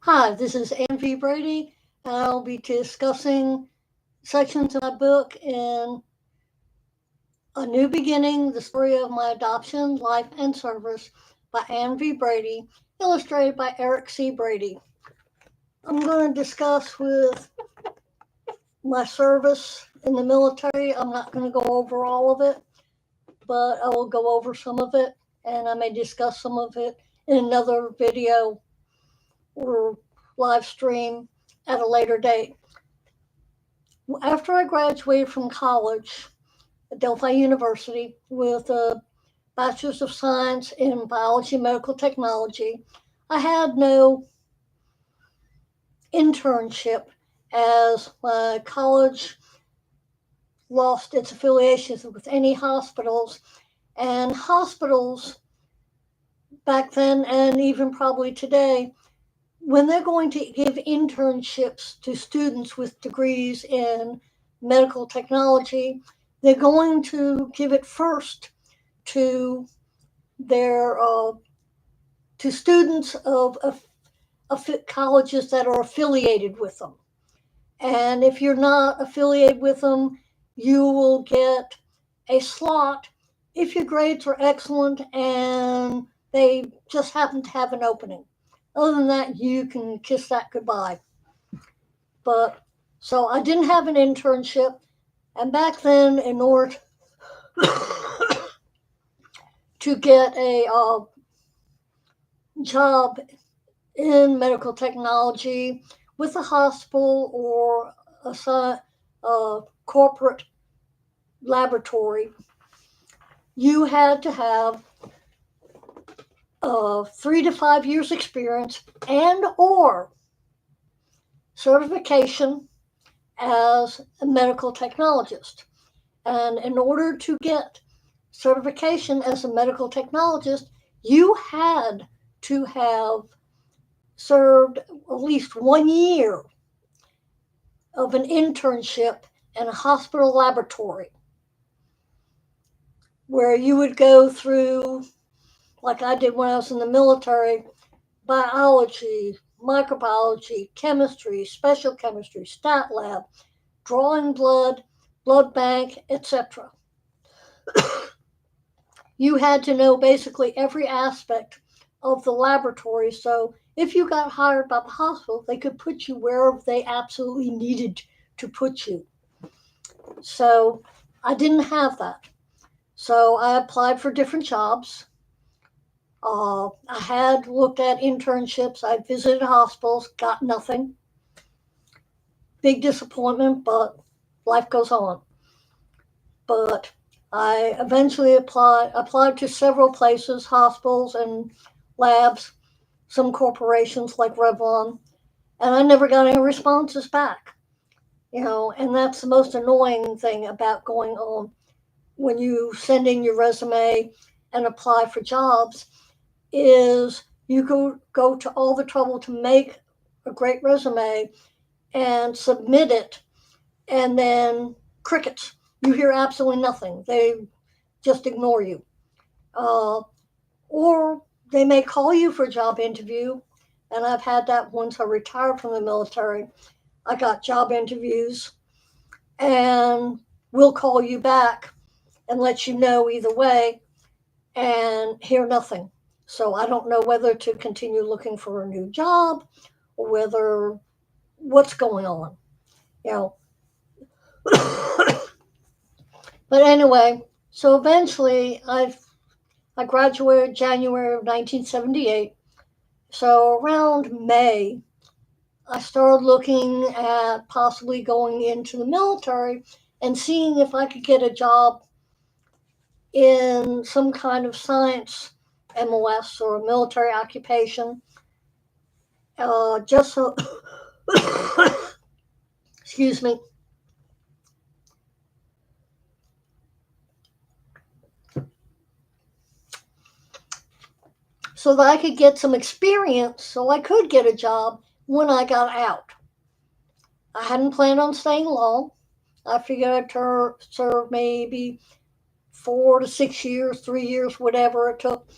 Hi, this is Ann Brady, and I'll be discussing sections of my book in A New Beginning, the story of my adoption, life, and service by Ann Brady, illustrated by Eric C. Brady. I'm going to discuss with my service in the military. I'm not going to go over all of it, but I will go over some of it, and I may discuss some of it in another video or live stream at a later date. After I graduated from college at Delphi University with a Bachelor's of Science in Biology and Medical Technology, I had no internship as my college lost its affiliations with any hospitals. And hospitals back then, and even probably today, when they're going to give internships to students with degrees in medical technology, they're going to give it first to their to students of colleges that are affiliated with them. And if you're not affiliated with them, you will get a slot if your grades are excellent and they just happen to have an opening. Other than that, you can kiss that goodbye. But so I didn't have an internship, and back then, in order to get a job in medical technology with a hospital or a corporate laboratory, you had to have 3 to 5 years experience and or certification as a medical technologist. And in order to get certification as a medical technologist, you had to have served at least 1 year of an internship in a hospital laboratory where you would go through, like I did when I was in the military, biology, microbiology, chemistry, special chemistry, stat lab, drawing blood, blood bank, etc. You had to know basically every aspect of the laboratory. So if you got hired by the hospital, they could put you wherever they absolutely needed to put you. So I didn't have that. So I applied for different jobs. I had looked at internships. I visited hospitals, got nothing. Big disappointment, but life goes on. But I eventually applied to several places, hospitals and labs, some corporations like Revlon, and I never got any responses back. And that's the most annoying thing about going on when you send in your resume and apply for jobs is you go to all the trouble to make a great resume and submit it, and then crickets. You hear absolutely nothing. They just ignore you. Uh, or they may call you for a job interview, and I've had that once I retired from the military. I got job interviews, and we'll call you back and let you know either way, and hear nothing. So I don't know whether to continue looking for a new job or whether what's going on. You know. But anyway, so eventually I graduated January of 1978. So around May, I started looking at possibly going into the military and seeing if I could get a job in some kind of science MOS or a military occupation. Just so, excuse me, so that I could get some experience so I could get a job when I got out. I hadn't planned on staying long. I figured I'd serve maybe 4 to 6 years, 3 years, whatever it took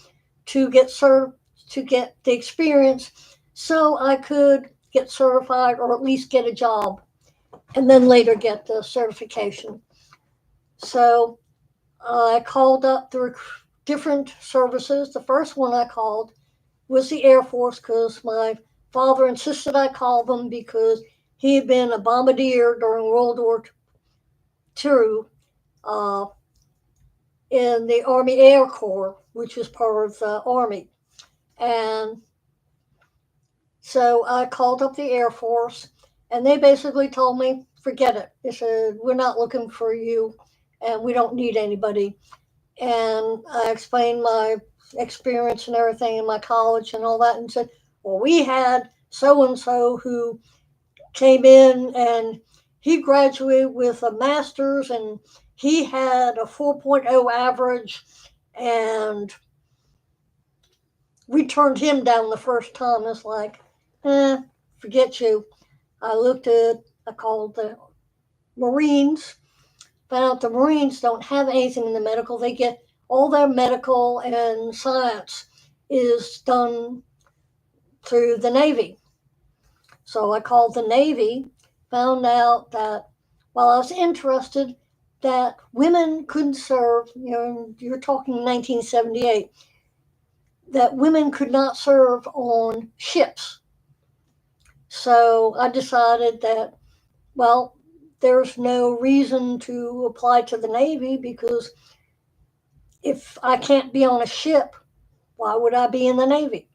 to get served, to get the experience so I could get certified or at least get a job and then later get the certification. So I called up the different services. The first one I called was the Air Force because my father insisted I call them because he had been a bombardier during World War II uh, in the Army Air Corps, which was part of the Army. And so I called up the Air Force, and they basically told me, forget it. They said, we're not looking for you, and we don't need anybody. And I explained my experience and everything in my college and all that, and said, well, we had so and so who came in and he graduated with a master's and he had a 4.0 average, and we turned him down the first time. It's like, forget you. I called the Marines, found out the Marines don't have anything in the medical. They get all their medical and science is done through the Navy. So I called the Navy, found out that while I was interested, that women couldn't serve, you're talking 1978, that women could not serve on ships. So I decided that, well, there's no reason to apply to the Navy because if I can't be on a ship, why would I be in the Navy?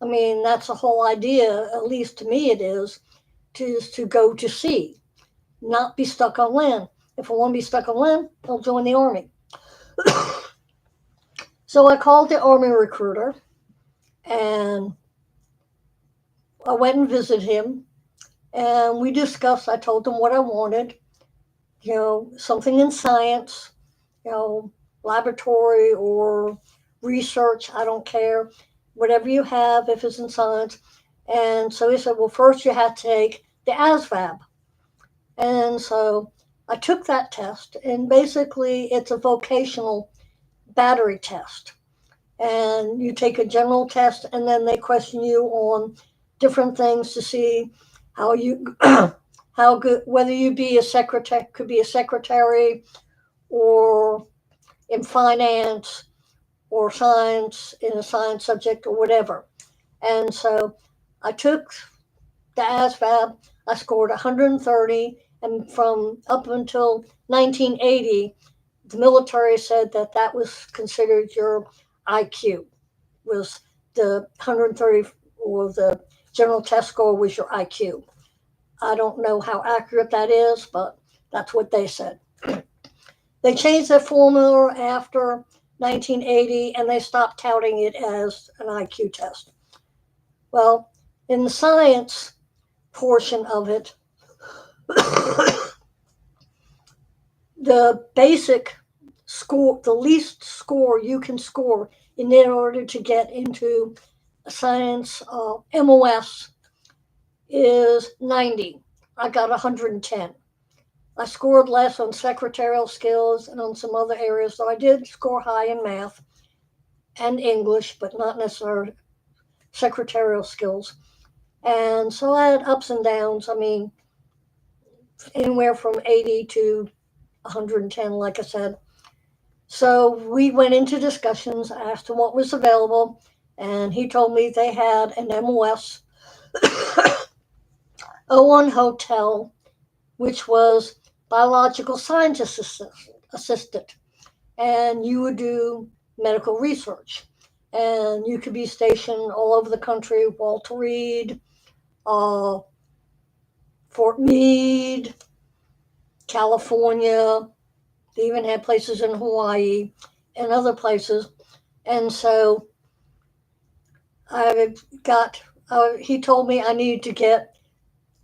I mean, that's the whole idea, at least to me it is to go to sea, not be stuck on land. If I want to be stuck on land, I'll join the Army. So I called the Army recruiter and I went and visited him and we discussed. I told him what I wanted, something in science, you know, laboratory or research, I don't care. Whatever you have, if it's in science. And so he said, well, first you have to take the ASVAB. And so I took that test, and basically it's a vocational battery test. And you take a general test, and then they question you on different things to see how you, how good, whether you be a secretary, could be a secretary, or in finance, or science in a science subject, or whatever. And so I took the ASVAB. I scored 130, and from up until 1980, the military said that that was considered your IQ, was the 130, or the general test score was your IQ. I don't know how accurate that is, but that's what they said. They changed the formula after 1980 and they stopped touting it as an IQ test. Well, in the science portion of it, the basic score, the least score you can score in order to get into a science MOS is 90. I got 110. I scored less on secretarial skills and on some other areas, so I did score high in math and English, but not necessarily secretarial skills. And so I had ups and downs. I mean, anywhere from 80 to 110, like I said. So we went into discussions. I asked him what was available, and he told me they had an MOS O1 hotel, which was biological scientist assistant, and you would do medical research, and you could be stationed all over the country. Walter Reed, uh, Fort Meade, California. They even had places in Hawaii and other places. And so I got, he told me I needed to get,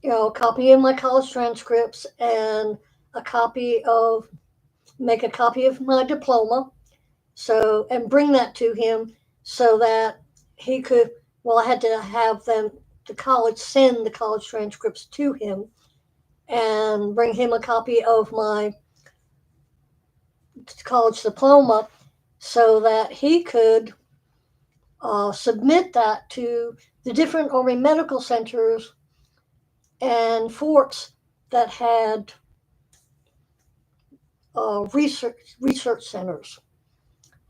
a copy of my college transcripts and a copy of, make a copy of my diploma. So, and bring that to him so that he could, well, I had to have them, the college, send the college transcripts to him and bring him a copy of my college diploma so that he could submit that to the different Army medical centers and forts that had research centers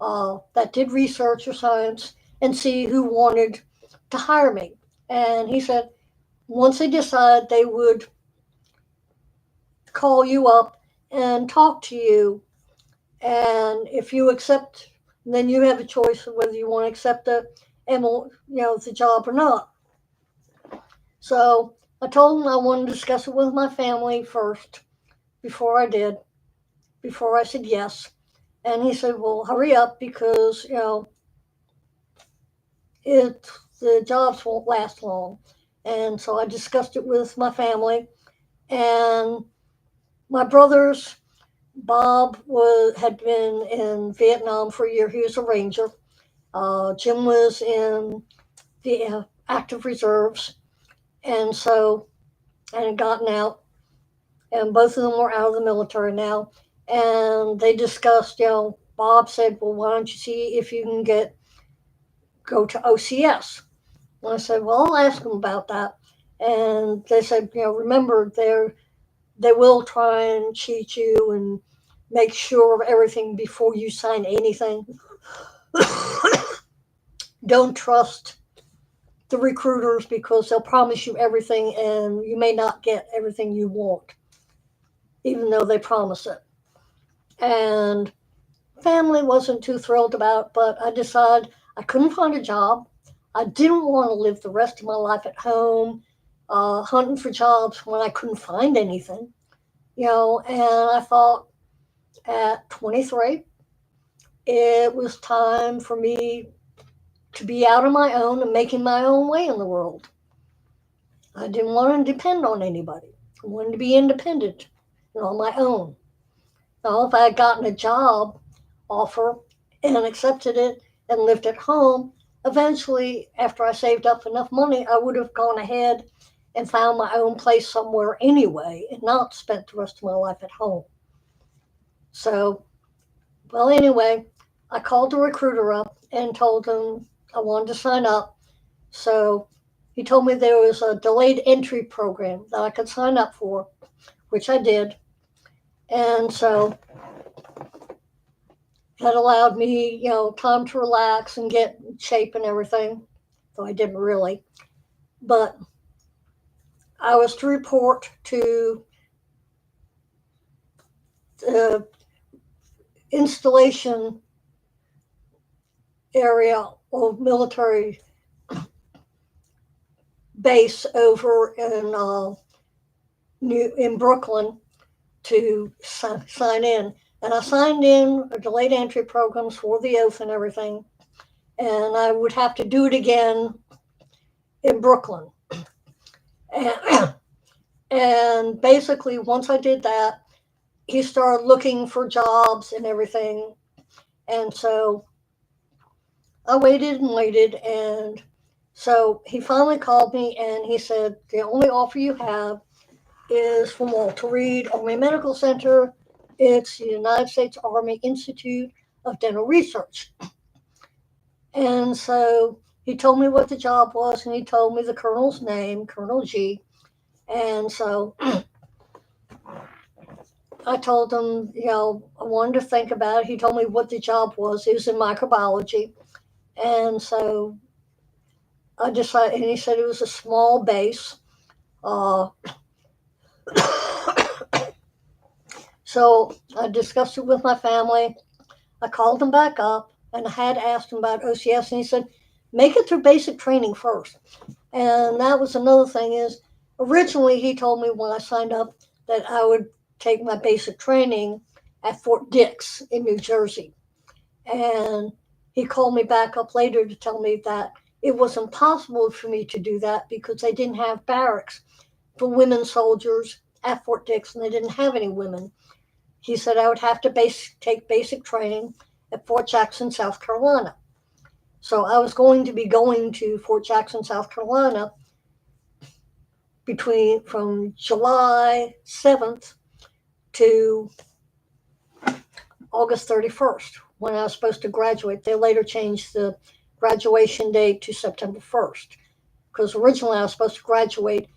that did research or science and see who wanted to hire me. And he said once they decide, they would call you up and talk to you. And if you accept, then you have a choice of whether you want to accept the job or not. So I told him I wanted to discuss it with my family first before I did, before I said yes. And he said, "Well, hurry up because it the jobs won't last long." And so I discussed it with my family, and my brothers. Bob had been in Vietnam for a year. He was a ranger. Jim was in the active reserves, and so and had gotten out, and both of them were out of the military now. And they discussed, Bob said, "Well, why don't you see if you can go to OCS?" And I said, "Well, I'll ask them about that." And they said, "Remember, they will try and cheat you and make sure of everything before you sign anything. Don't trust the recruiters because they'll promise you everything and you may not get everything you want, even though they promise it." And family wasn't too thrilled about it, but I decided I couldn't find a job. I didn't want to live the rest of my life at home, hunting for jobs when I couldn't find anything, and I thought at 23, it was time for me to be out on my own and making my own way in the world. I didn't want to depend on anybody. I wanted to be independent and on my own. Now, if I had gotten a job offer and accepted it and lived at home, eventually, after I saved up enough money, I would have gone ahead and found my own place somewhere anyway and not spent the rest of my life at home. So, well, anyway, I called the recruiter up and told him I wanted to sign up. So he told me there was a delayed entry program that I could sign up for, which I did. And so that allowed me, time to relax and get in shape and everything, though I didn't really. But I was to report to the installation area of military base over in Brooklyn to sign in. And I signed in a delayed entry programs for the oath and everything. And I would have to do it again in Brooklyn. And, and basically, once I did that, he started looking for jobs and everything. And so I waited and waited. And so he finally called me and he said, "The only offer you have is from Walter Reed Army Medical Center. It's the United States Army Institute of Dental Research." And so he told me what the job was and he told me the colonel's name, Colonel G. And so I told him, I wanted to think about it. He told me what the job was. It was in microbiology. And so I decided, and he said it was a small base. Uh, so I discussed it with my family. I called him back up and I had asked him about OCS, and he said, "Make it through basic training first." And that was another thing is, originally he told me when I signed up that I would take my basic training at Fort Dix in New Jersey. And he called me back up later to tell me that it was impossible for me to do that because they didn't have barracks for women soldiers at Fort Dix, and they didn't have any women. He said I would have to take basic training at Fort Jackson, South Carolina. So I was going to be going to Fort Jackson, South Carolina from July 7th to August 31st when I was supposed to graduate. They later changed the graduation date to September 1st. Because originally I was supposed to graduate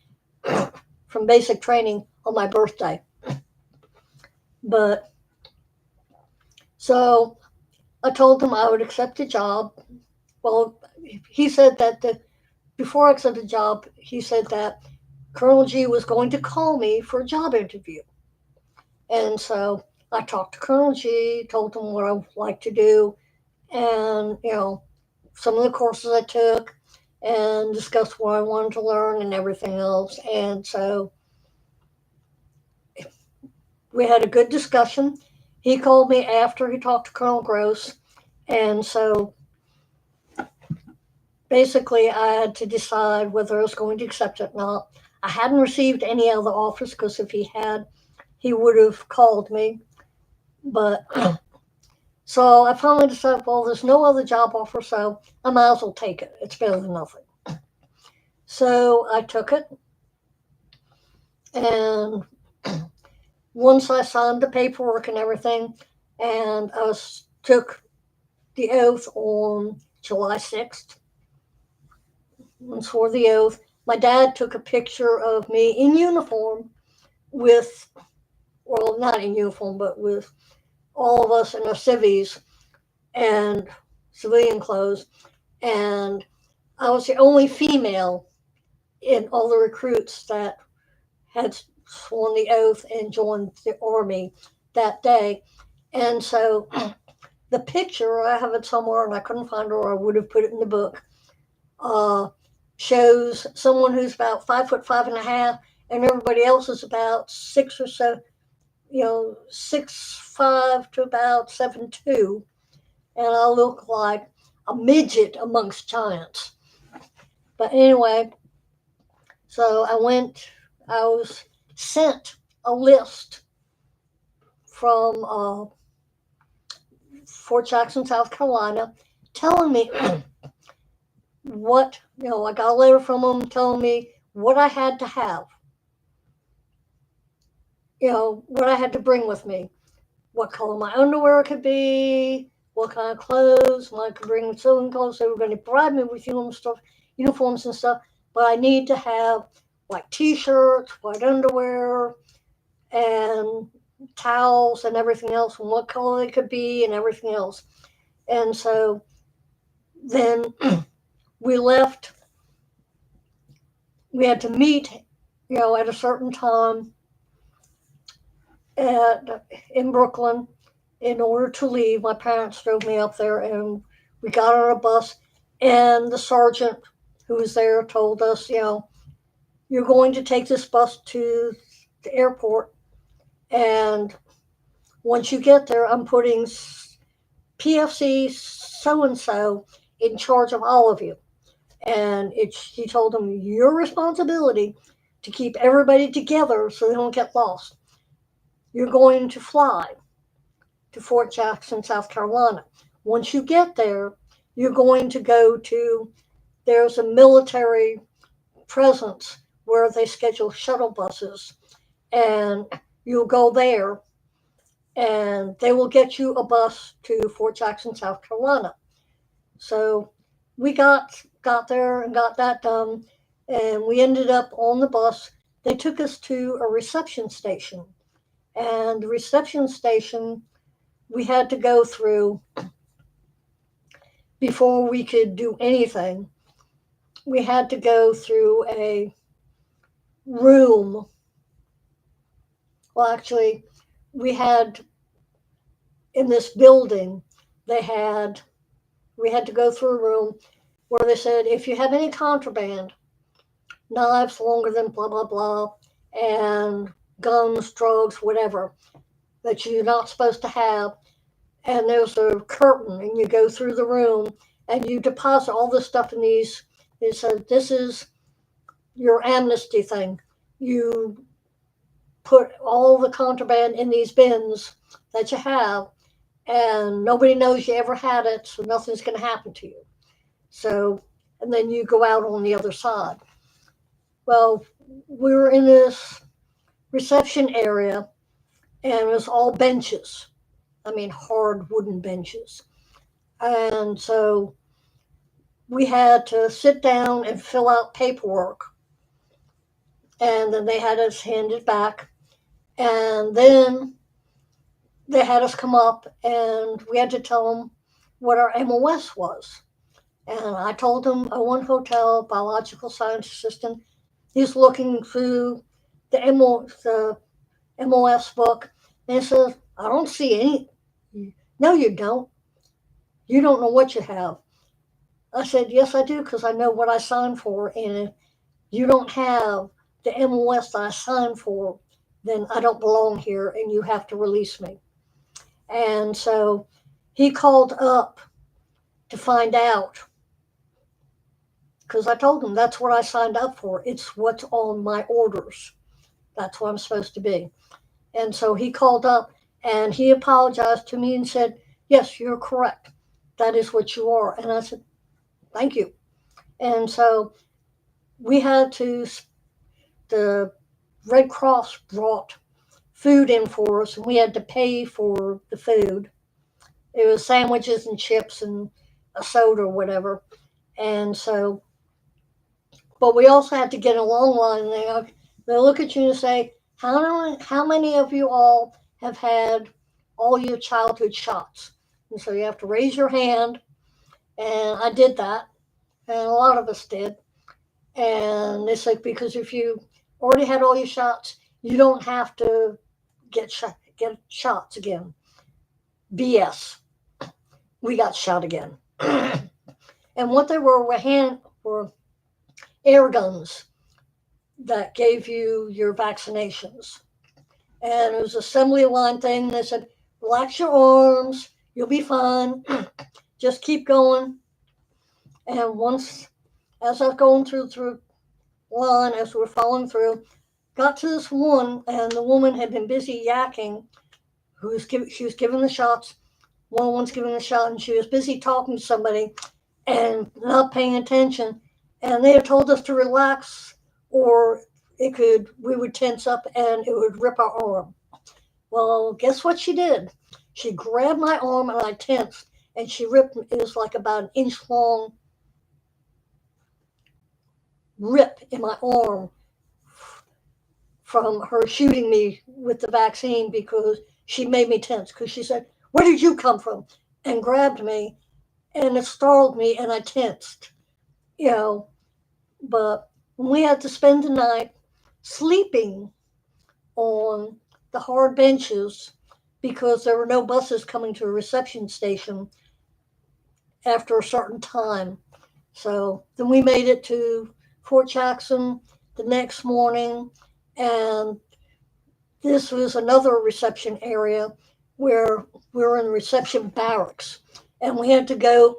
from basic training on my birthday. But so I told him I would accept the job. Well, he said that before I accepted the job, he said that Colonel G was going to call me for a job interview. And so I talked to Colonel G, told him what I would like to do, and, some of the courses I took, and discussed what I wanted to learn and everything else. And so we had a good discussion. He called me after he talked to Colonel Gross. And so basically, I had to decide whether I was going to accept it or not. I hadn't received any other offers because if he had, he would have called me. But so I finally decided, well, there's no other job offer, so I might as well take it. It's better than nothing. So I took it, and once I signed the paperwork and everything, and took the oath on July 6th, and swore the oath. My dad took a picture of me in uniform with, well, not in uniform, but with all of us in our civvies and civilian clothes. And I was the only female in all the recruits that had sworn the oath and joined the Army that day. And so the picture, I have it somewhere and I couldn't find it, or I would have put it in the book, shows someone who's about 5'5.5", and everybody else is about 6'5" to about 7'2", and I look like a midget amongst giants. But anyway, so I was sent a list from Fort Jackson, South Carolina, telling me what, I got a letter from them telling me what I had to have, what I had to bring with me, what color my underwear could be, what kind of clothes, I could bring sewing clothes. They were going to provide me with uniforms and stuff, but I need to have like t-shirts, white underwear, and towels and everything else, and what color they could be and everything else. And so then we left. We had to meet, at a certain time in Brooklyn in order to leave. My parents drove me up there, and we got on a bus, and the sergeant who was there told us, you're going to take this bus to the airport, and once you get there, I'm putting PFC so-and-so in charge of all of you. And he told them, your responsibility to keep everybody together so they don't get lost. You're going to fly to Fort Jackson, South Carolina. Once you get there, you're going to go to, there's a military presence where they schedule shuttle buses, and you'll go there, and they will get you a bus to Fort Jackson, South Carolina. So we got there and got that done, and we ended up on the bus. They took us to a reception station, and the reception station we had to go through before we could do anything. We had to go through a room. Well, actually, we had in this building, we had to go through a room where they said, if you have any contraband, knives longer than blah, blah, blah, and guns, drugs, whatever, that you're not supposed to have, and there's a curtain, and you go through the room, and you deposit all this stuff in these. It said, this is your amnesty thing. You put all the contraband in these bins that you have, and nobody knows you ever had it, so nothing's going to happen to you. So, and then you go out on the other side. Well, we were in this reception area, and it was all benches. I mean, hard wooden benches. And so we had to sit down and fill out paperwork, and then they had us hand it back, and then they had us come up, and we had to tell them what our MOS was. And I told them Owen Hotel, biological science assistant. He's looking through the MOS book, and he says, I don't see any. No, you don't. You don't know what you have. I said, yes, I do, because I know what I signed for. And if you don't have the MOS that I signed for, then I don't belong here, and you have to release me. And so he called up to find out, because I told him that's what I signed up for. It's what's on my orders. That's what I'm supposed to be. And so he called up and he apologized to me and said, yes, you're correct. That is what you are. And I said, thank you. And so we had to, the Red Cross brought food in for us, and we had to pay for the food. It was sandwiches and chips and a soda or whatever. And so, but we also had to get a long line. They look at you and say, how many of you all have had all your childhood shots? And so you have to raise your hand. And I did that. And a lot of us did. And it's like, because if you already had all your shots, you don't have to get shots again. BS. We got shot again. And what they were air guns that gave you your vaccinations. And it was an assembly line thing. They said, relax your arms, you'll be fine. Just keep going. And once, as I was going through line, as we were following through, got to this one, and the woman had been busy yakking. She was giving the shots. One's giving the shot, and she was busy talking to somebody and not paying attention. And they had told us to relax, or we would tense up and it would rip our arm. Well, guess what she did? She grabbed my arm and I tensed, and she ripped. It was like about an inch long rip in my arm from her shooting me with the vaccine, because she made me tense. Because she said, "Where did you come from?" and grabbed me, and it startled me, and I tensed. You know, but we had to spend the night sleeping on the hard benches because there were no buses coming to a reception station after a certain time. So then we made it to Fort Jackson the next morning, and this was another reception area where we were in the reception barracks, and we had to go.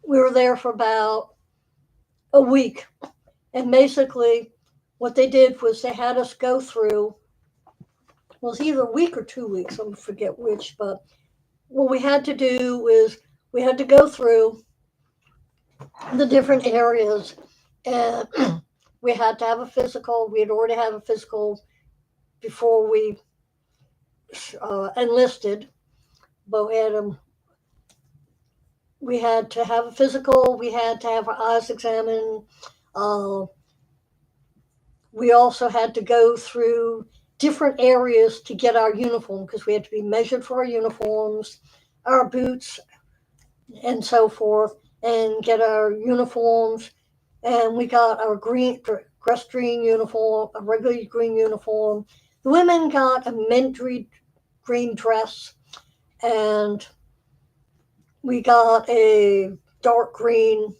We were there for about a week, and basically what they did was they had us go through, well, it was either a week or 2 weeks, I forget which, but what we had to do was we had to go through the different areas, and we had to have a physical. We had already had a physical before we enlisted, but we had to have a physical. We had to have our eyes examined. Uh, we also had to go through different areas to get our uniform, because we had to be measured for our uniforms, our boots, and so forth, and get our uniforms. And we got our grass green uniform, a regular green uniform. The women got a mint green dress, and we got a dark green,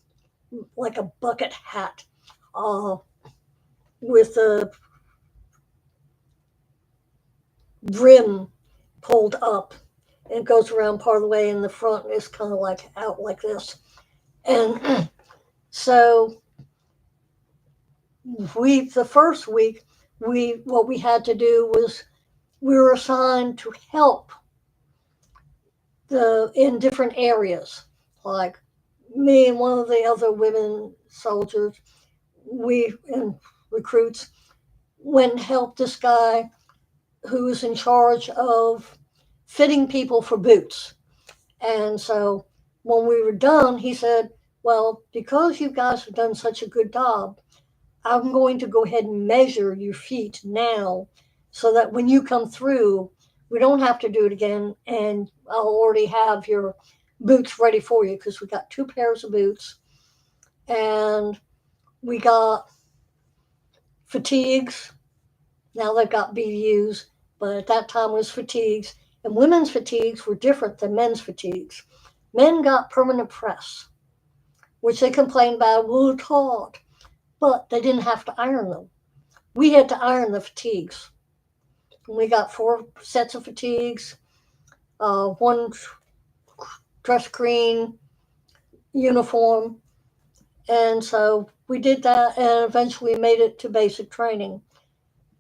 like a bucket hat, with a brim pulled up, and it goes around part of the way in the front, and it's kind of like out like this. And so the first week, what we had to do was we were assigned to help in different areas. Like me and one of the other women soldiers, we and recruits went and helped this guy who was in charge of fitting people for boots. And so when we were done, he said, Well, because you guys have done such a good job, I'm going to go ahead and measure your feet now so that when you come through, we don't have to do it again. And I'll already have your boots ready for you because we got two pairs of boots and we got fatigues. Now they've got BDUs, but at that time it was fatigues. And women's fatigues were different than men's fatigues. Men got permanent press, which they complained about, well, it's hot, but they didn't have to iron them. We had to iron the fatigues. We got four sets of fatigues, one dress green uniform, and so we did that, and eventually made it to basic training.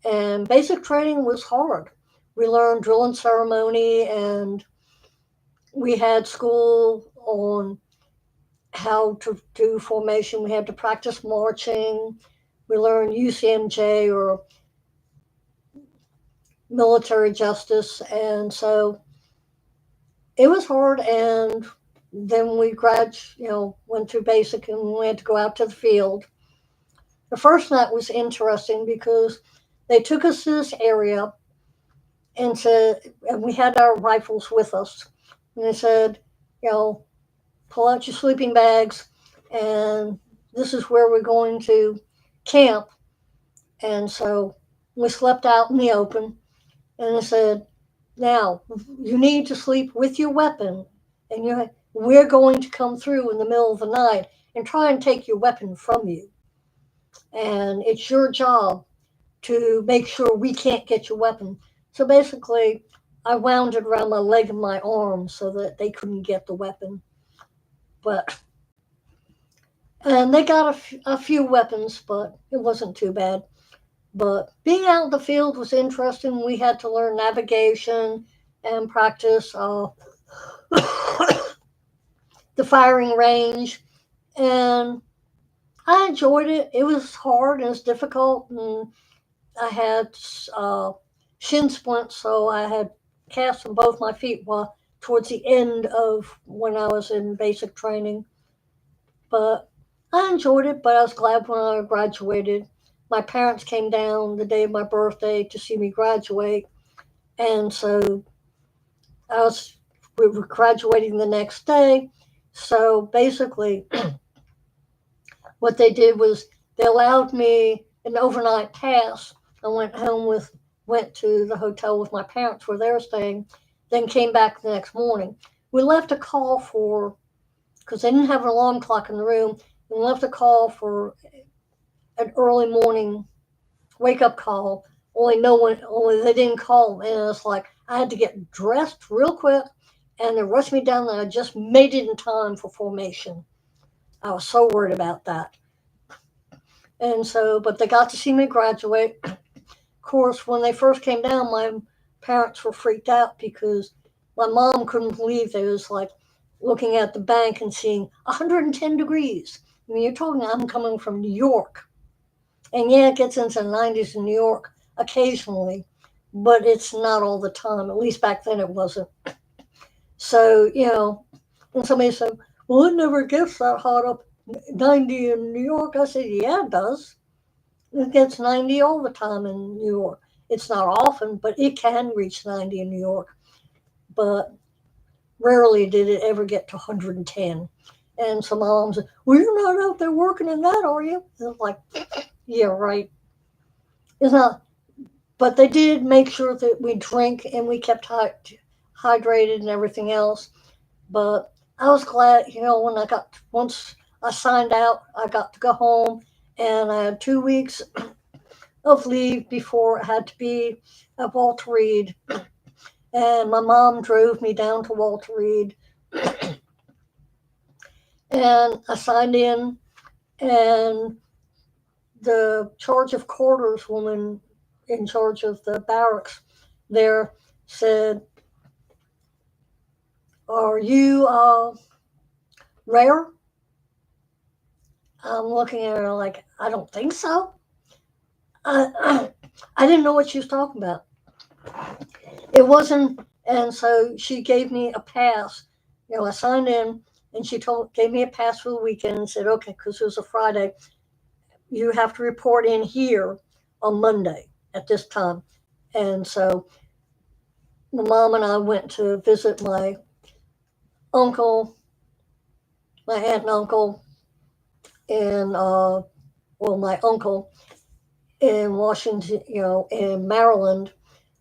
And basic training was hard. We learned drill and ceremony, and we had school on how to do formation. We had to practice marching. We learned UCMJ or military justice, and so it was hard. And then we went through basic, and we had to go out to the field. The first night was interesting because they took us to this area and said, and we had our rifles with us, and they said, you know, pull out your sleeping bags, and this is where we're going to camp. And so we slept out in the open, and they said, now you need to sleep with your weapon, and we're going to come through in the middle of the night and try and take your weapon from you. And it's your job to make sure we can't get your weapon. So basically, I wound it around my leg and my arm so that they couldn't get the weapon. But and they got a few weapons, but it wasn't too bad. But being out in the field was interesting. We had to learn navigation and practice the firing range, and I enjoyed it. It was hard and it was difficult, and I had shin splints, so I had casts on both my feet while towards the end of when I was in basic training. But I enjoyed it, but I was glad when I graduated. My parents came down the day of my birthday to see me graduate, and so I was we were graduating the next day. So basically, what they did was they allowed me an overnight pass. I went to the hotel with my parents where they were staying, then came back the next morning. We left a call for because they didn't have an alarm clock in the room. We left a call for an early morning wake up call. Only they didn't call, and it's like I had to get dressed real quick, and they rushed me down, and I just made it in time for formation. I was so worried about that. And so, but they got to see me graduate. Of course, when they first came down, my parents were freaked out because my mom couldn't believe they was like looking at the bank and seeing 110 degrees. I mean, you're talking, I'm coming from New York. And yeah, it gets into the 90s in New York occasionally, but it's not all the time. At least back then it wasn't. So, and somebody said, well, it never gets that hot up 90 in New York. I said, yeah, it does. It gets 90 all the time in New York. It's not often, but it can reach 90 in New York. But rarely did it ever get to 110. And some moms said, well, you're not out there working in that, are you? And I'm like, yeah, right. It's not. But they did make sure that we drink and we kept hydrated and everything else. But I was glad, when once I signed out, I got to go home, and I had 2 weeks of leave before I had to be at Walter Reed. And my mom drove me down to Walter Reed, and I signed in, and the charge of quarters woman in charge of the barracks there said, are you rare? I'm looking at her like, I don't think so. I didn't know what she was talking about. It wasn't, and so she gave me a pass. I signed in, And she gave me a pass for the weekend and said, okay, because it was a Friday, you have to report in here on Monday at this time. And so my mom and I went to visit my uncle, my aunt and uncle, and my uncle in Washington, in Maryland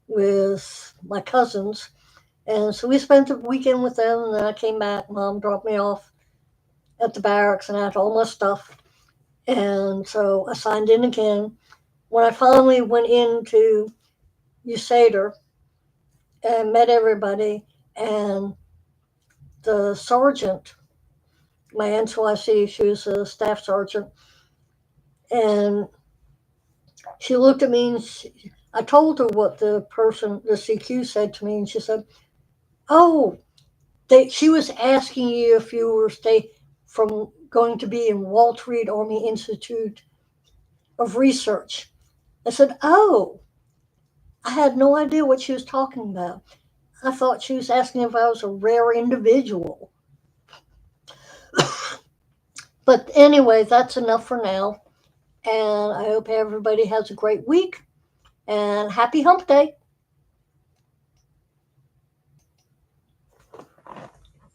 with my cousins. And so we spent the weekend with them, and then I came back. Mom dropped me off at the barracks, and I had all my stuff. And so I signed in again. When I finally went into USADR and met everybody, and the sergeant, my NCYC, she was a staff sergeant, and she looked at me and I told her what the CQ said to me, and she said, "Oh, she was asking you if you were from going to be in Walter Reed Army Institute of Research." I said, "Oh, I had no idea what she was talking about. I thought she was asking if I was a rare individual." But anyway, that's enough for now. And I hope everybody has a great week and happy hump day.